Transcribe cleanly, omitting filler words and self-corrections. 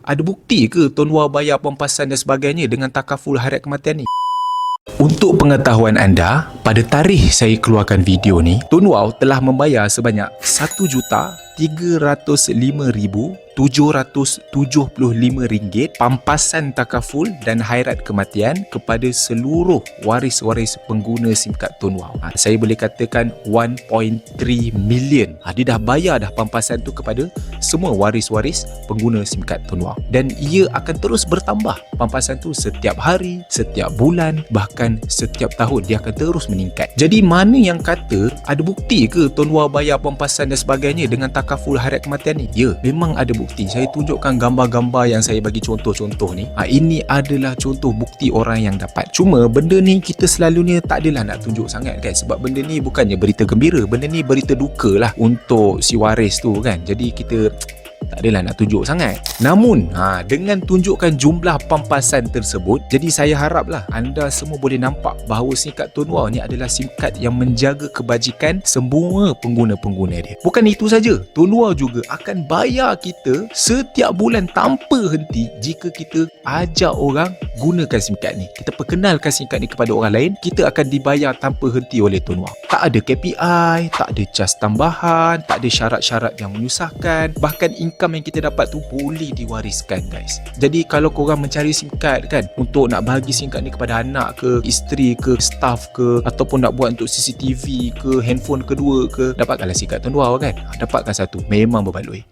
Ada bukti ke Tuan Wah bayar pempasan dan sebagainya dengan takaful harian kematian ni? Untuk pengetahuan anda, pada tarikh saya keluarkan video ni, Tuan Wah telah membayar sebanyak RM1,305,775 pampasan takaful dan hairat kematian kepada seluruh waris-waris pengguna SIM kad Tuan Wah. Saya boleh katakan 1.3 million. Dia dah bayar dah pampasan tu kepada semua waris-waris pengguna SIM kad Tuan Wah. Dan ia akan terus bertambah. Pampasan tu setiap hari, setiap bulan, bahkan setiap tahun dia akan terus meningkat. Jadi mana yang kata ada bukti ke Tuan Wah bayar pampasan dan sebagainya dengan takaful harian kematian ni? Ya, memang ada bukti. Saya tunjukkan gambar-gambar yang saya bagi contoh-contoh ni. Ini adalah contoh bukti orang yang dapat. Cuma benda ni kita selalunya tak adalah nak tunjuk sangat kan, sebab benda ni bukannya berita gembira, benda ni berita duka lah untuk si waris tu kan. Jadi kita tak adalah nak tunjuk sangat. Namun dengan tunjukkan jumlah pampasan tersebut, jadi saya haraplah anda semua boleh nampak bahawa SIM kad Tuan Wah ni adalah SIM kad yang menjaga kebajikan semua pengguna-pengguna dia. Bukan itu saja, Tuan Wah juga akan bayar kita setiap bulan tanpa henti jika kita ajak orang gunakan SIM kad ni. Kita perkenalkan SIM kad ni kepada orang lain, kita akan dibayar tanpa henti oleh Tuan Wah. Tak ada KPI, tak ada cas tambahan, tak ada syarat-syarat yang menyusahkan, bahkan income yang kita dapat tu boleh diwariskan guys. Jadi kalau korang mencari SIM kad kan untuk nak bahagi SIM kad ni kepada anak ke, isteri ke, staff ke, ataupun nak buat untuk CCTV ke, handphone kedua ke, dapatkanlah SIM kad Tuan Wah kan. Dapatkan satu, memang berbaloi.